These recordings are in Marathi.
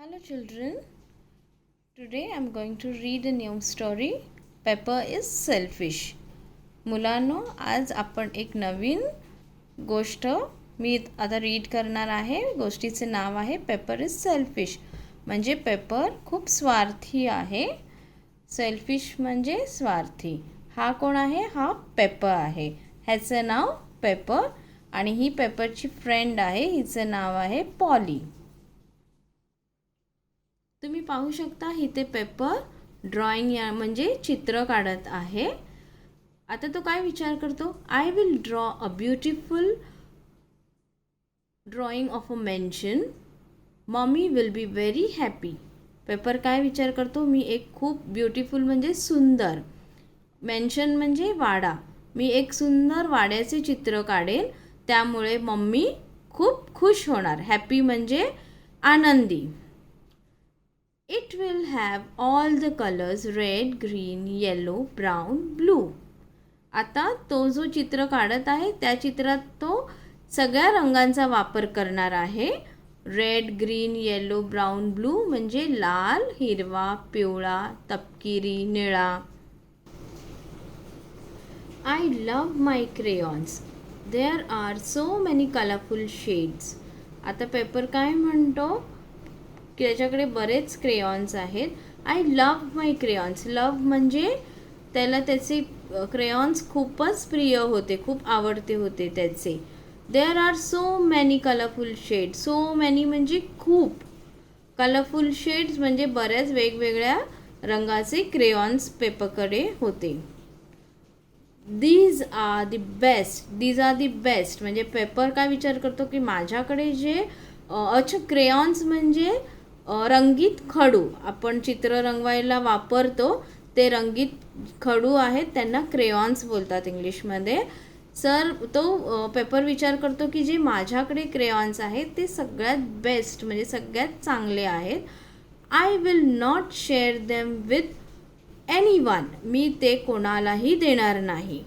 Hello children, today I am going to read a new story. Pepper is selfish. मुलांनो, आज आपण एक नवीन गोष्ट मी आता रीड करणार आहे. गोष्टीचे नाव आहे पेपर इज सेल्फिश. म्हणजे पेपर खूप स्वार्थी आहे. सेल्फिश म्हणजे स्वार्थी. हा कोण आहे? हा पेपर आहे. ह्याचं नाव पेपर आणि ही पेपरची फ्रेंड आहे. हिचं नाव आहे पॉली. तुम्ही पाहू शकता इथे पेपर ड्रॉइंग म्हणजे चित्र काढत आहे. आता तो काय विचार करतो? I will draw a beautiful drawing of a mention. Mummy will be very happy. Paper काय विचार करतो? मी एक खूप ब्युटिफुल म्हणजे सुंदर, मेन्शन म्हणजे वाडा, मी एक सुंदर वाड्याचे चित्र काढेन, त्यामुळे मम्मी खूप खुश होणार. हॅपी म्हणजे आनंदी. It will have all the colors red, green, yellow, brown, blue. आता तो जो चित्र काढत आहे त्या चित्रात तो सगळ्या रंगांचा वापर करणार आहे. Red, green, yellow, brown, blue म्हणजे लाल, हिरवा, पिवळा, तपकिरी, निळा. I love my crayons. There are so many colorful shades. आता पेपर काय म्हणतो? त्याच्याकडे बरेच क्रेयॉन्स आहेत. I love my crayons. Love म्हणजे त्याला त्याचे क्रेयॉन्स खूपच प्रिय होते, खूप आवडते होते त्याचे. There are so many colourful shades. So many म्हणजे खूप. कलरफुल शेड्स म्हणजे बऱ्याच वेगवेगळ्या रंगाचे क्रेयॉन्स पेपरकडे होते. These are the best. These are the best म्हणजे पेपर काय विचार करतो की माझ्याकडे जे अच्छा क्रेयॉन्स म्हणजे रंगीत खडू, आपण चित्र रंगवायला वापरतो ते रंगीत खडू आहेत, त्यांना क्रेयॉन्स बोलतात इंग्लिशमध्ये. सर तो पेपर विचार करतो की जे माझ्याकडे क्रेयॉन्स आहेत ते सगळ्यात बेस्ट म्हणजे सगळ्यात चांगले आहेत. I will not share them with anyone. मी ते कोणालाही देणार नाही.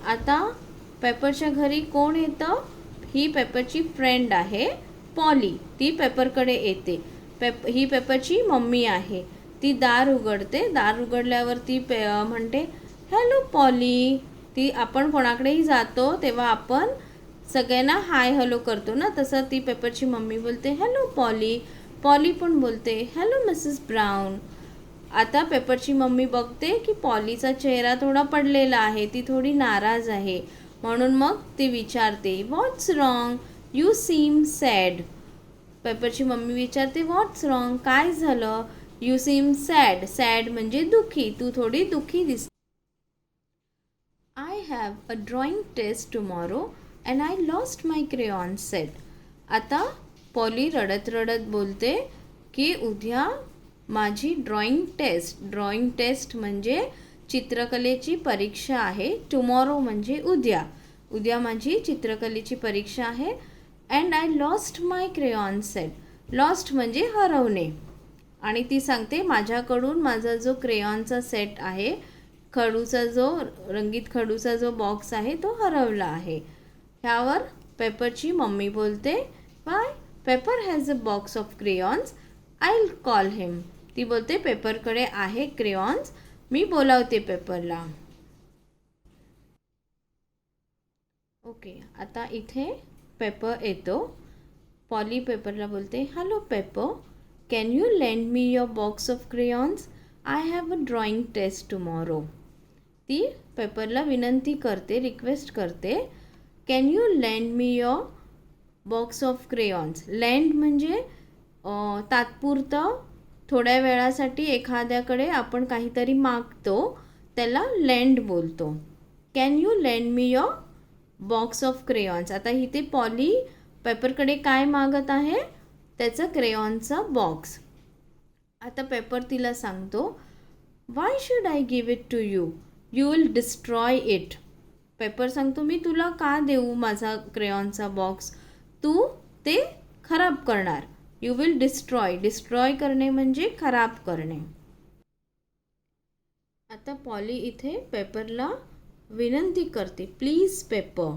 आता पेपरच्या घरी कोण येतं? ही पेपरची फ्रेंड आहे पॉली. ती पेपरकडे येते. ही पेपरची मम्मी आहे. ती दार उघडते. दार उघडल्यावर ती म्हणते हॅलो पॉली. ती आपण कोणाकडेही जातो तेव्हा आपण सगळ्यांना हाय हॅलो करतो ना, तसं ती पेपरची मम्मी बोलते हॅलो पॉली. पॉली पण बोलते हॅलो मिसेस ब्राऊन. आता पेपरची मम्मी बघते की पॉलीचा चेहरा थोडा पडलेला आहे, ती थोडी नाराज आहे, म्हणून मग ती विचारते व्हॉट्स रॉंग, यू सीम सॅड. पेपरची मम्मी विचारते व्हॉट्स रॉंग, काय झालं? You seem sad. सॅड म्हणजे दुःखी, तू थोडी दुःखी दिसते. I have a drawing test tomorrow and I lost my crayon set. आता पॉली रडत रडत बोलते की उद्या माझी ड्रॉइंग टेस्ट म्हणजे चित्रकलेची परीक्षा आहे. टुमॉरो म्हणजे उद्या. उद्या माझी चित्रकलेची परीक्षा आहे. And I lost my crayon set. Lost म्हणजे हरवणे. आणि ती सांगते माझ्याकडून माझा जो क्रेयॉनचा सेट आहे, खडूचा जो रंगीत खडूचा जो बॉक्स आहे तो हरवला आहे. ह्यावर पेपरची मम्मी बोलते why Peppa has a box of crayons, I will call him. ती बोलते पेपरकडे आहे क्रेयॉन्स, मी बोलावते पेपरला. ओके, आता इथे पेपर येतो. पॉली पेपरला बोलते hello Paper, can you lend me your box of crayons, I have a drawing test tomorrow. ती पेपरला विनंती करते, रिक्वेस्ट करते, can you lend me your box of crayons. Lend म्हणजे तात्पुरतं, थोड्या वेळासाठी एखाद्याकडे आपण काहीतरी मागतो त्याला लेंड बोलतो. Can you lend me your box of crayons. आता इथे पॉली पेपरकडे काय मागत आहे? त्याचं क्रेयॉनचा बॉक्स. आता पेपर तिला सांगतो why should I give it to you, you will destroy it. Paper सांगतो मी तुला का देऊ माझा क्रेयॉनचा बॉक्स, तू ते खराब करणार. You will destroy. डिस्ट्रॉय करणे म्हणजे खराब करणे. आता पॉली इथे पेपरला विनंती करते please paper,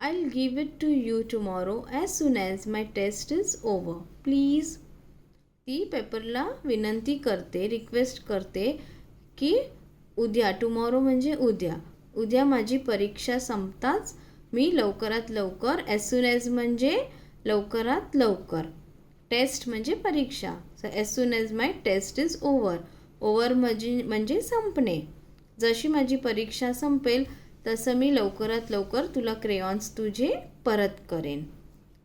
I'll give it to you tomorrow as soon as my test is over. Please. ती पेपरला विनंती करते, रिक्वेस्ट करते की उद्या, टुमॉरो म्हणजे उद्या, उद्या माझी परीक्षा संपताच मी लवकरात लवकर, ॲज सून ॲज म्हणजे लवकरात लवकर, टेस्ट म्हणजे परीक्षा, so as soon as my test is over, over म्हणजे संपणे, जशी माझी परीक्षा संपेल तसं मी लवकरात लवकर तुला क्रेयॉन्स तुझे परत करेन.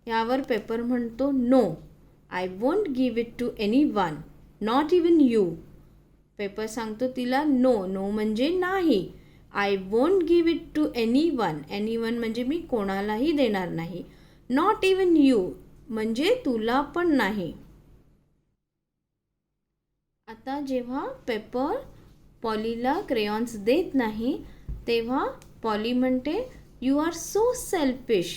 यावर पेपर म्हणतो no, I won't give it to anyone, not even you. Paper सांगतो तिला नो, नो म्हणजे नाही, I won't give it to anyone म्हणजे मी कोणालाही देणार नाही, नॉट इवन यू म्हणजे तुला पण नाही. आता जेव्हा पेपर पॉलीला क्रेयॉन्स देत नाही तेव्हा पॉली म्हणते you are so selfish,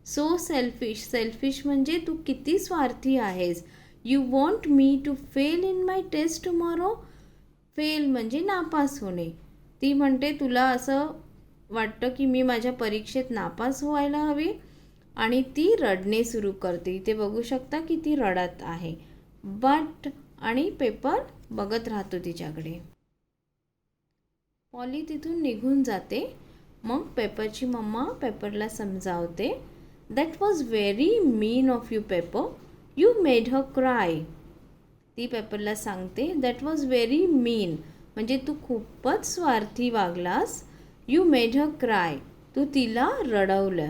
so selfish, selfish म्हणजे तू किती स्वार्थी आहेस. You want me to fail in my test tomorrow, fail म्हणजे नापास होणे. ती म्हणते तुला असं वाटतं की मी माझ्या परीक्षेत नापास व्हायला हवे, आणि ती रडणे सुरू करते. इथे बघू शकता की ती रडत आहे. बट आणि पेपर बघत राहतो तिच्याकडे. पॉली तिथून निघून जाते. मग पेपरची मम्मा पेपरला समजावते, that was very mean of you Peppa, you made her cry. ती पेपरला सांगते दॅट वॉज व्हेरी मीन म्हणजे तू खूपच स्वार्थी वागलास, यू मेड हर क्राय तू तिला रडवलं,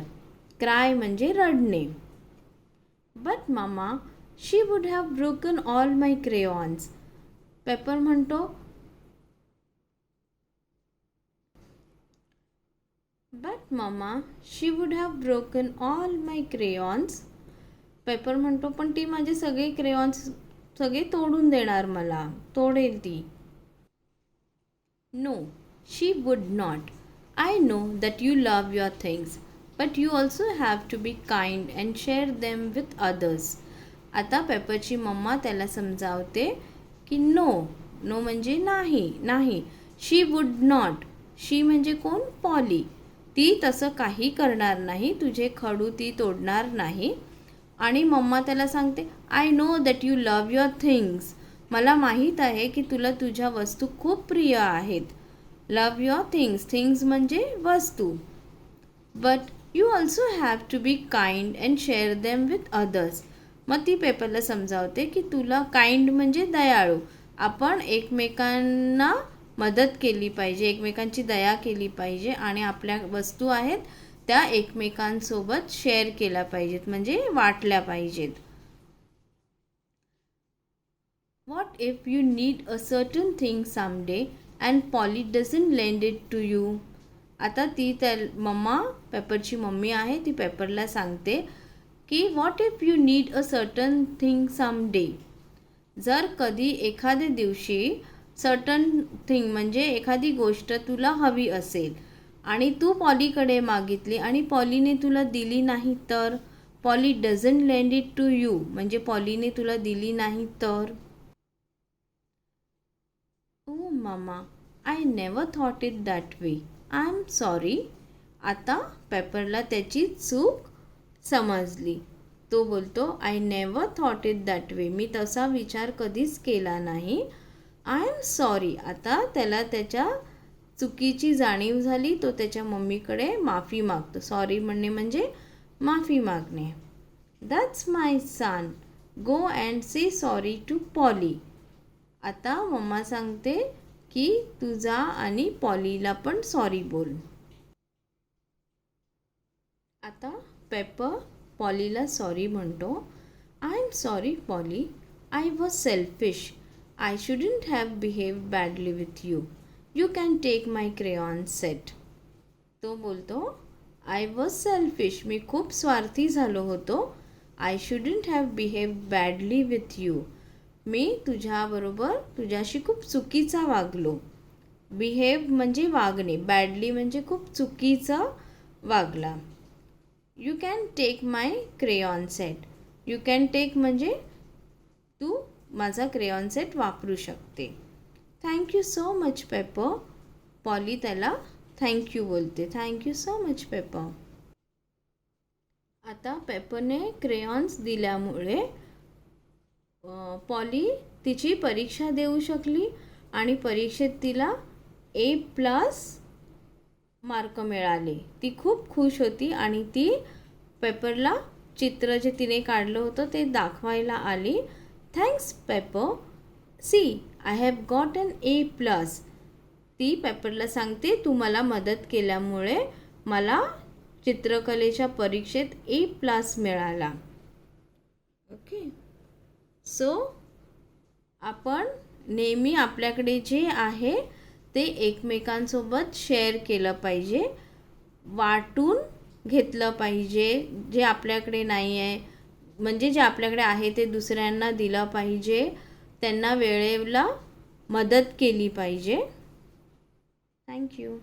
क्राय म्हणजे रडणे. But mama she would have broken all my crayons. Peppa म्हणतो but mama she would have broken all my crayons. Peppa म्हणतो पण ती माझे सगळे क्रेयॉन्स सगळे तोडून देणार, मला तोडेल ती. No she would not, I know that you love your things but you also have to be kind and share them with others. आता पेपरची मम्मा त्याला समजावते की नो, नो म्हणजे नाही, नाही. शी वुड नॉट, शी म्हणजे कोण, पॉली, ती तसं काही करणार नाही, तुझे खडू ती तोडणार नाही. आणि मम्मा त्याला सांगते I know that you love your things, मला माहीत आहे की तुला तुझ्या वस्तू खूप प्रिय आहेत. लव्ह युअर थिंग्स, थिंग्स म्हणजे वस्तू. But you also have to be kind and share them with others. मग ती पेपरला समजावते की तुला काइंड म्हणजे दयाळू, आपण एकमेकांना मदत केली पाहिजे, एकमेकांची दया केली पाहिजे आणि आपल्या वस्तू आहेत त्या एकमेकांसोबत शेअर केल्या पाहिजेत म्हणजे वाटल्या पाहिजेत. What if you need a certain thing someday and Polly doesn't lend it to you. आता ती त्या मम्मा, पेपरची मम्मी आहे, ती पेपरला सांगते की what if you need a certain thing someday. जर कधी एखाद्या दिवशी सर्टन थिंग म्हणजे एखादी गोष्ट तुला हवी असेल आणि तू पॉलीकडे मागितली आणि पॉलीने तुला दिली नाही तर, Polly doesn't lend it to you म्हणजे पॉलीने तुला दिली नाही तर. Oh mama I never thought it that way, I am sorry. आता पेपरला त्याची चूक समजली. तो बोलतो I never thought it that way, मी तसा विचार कधीच केला नाही, आय एम सॉरी. आता त्याला त्याच्या चुकीची जाणीव झाली. तो त्याच्या मम्मीकडे माफी मागतो. सॉरी म्हणणे म्हणजे माफी मागणे. That's my son, go and say sorry to Polly. आता मम्मा सांगते की तू जा आणि पॉलीला पण सॉरी बोल. आता पेपर पॉलीला सॉरी म्हणतो. I am sorry Polly, I was selfish, I shouldn't have behaved badly with you, you can take my crayon set. तो बोलतो आय वॉज सेल्फिश, मी खूप स्वार्थी झालो होतो. I shouldn't have behaved badly with you, मी तुझ्याबरोबर तुझ्याशी खूप चुकीचा वागलो. बिहेव म्हणजे वागणे, बॅडली म्हणजे खूप चुकीचं वागला. You can take my crayon set, you can take म्हणजे तू माझा क्रेयॉन सेट वापरू शकते. Thank you so much Paper. Polly त्याला थँक्यू बोलते. Thank you so much Paper. आता पेपरने क्रेयॉन्स दिल्यामुळे पॉली तिची परीक्षा देऊ शकली आणि परीक्षेत तिला A+ मार्क मिळाले. ती खूप खुश होती आणि ती पेपरला चित्र जे तिने काढलं होतं ते दाखवायला आली. Thanks Paper, see I have got an A+. ती पेपरला सांगते, तू मला मदत केल्यामुळे मला चित्रकलेच्या परीक्षेत A+ मिळाला. ओके. सो आपण नेहमी आपल्याकडे जे आहे ते एकमेकांसोबत शेअर केलं पाहिजे, वाटून घेतलं पाहिजे. जे आपल्याकडे नाही आहे म्हणजे जे आपल्याकडे आहे ते दुसऱ्यांना दिलं पाहिजे, त्यांना वेळेला मदत केली पाहिजे. थँक्यू.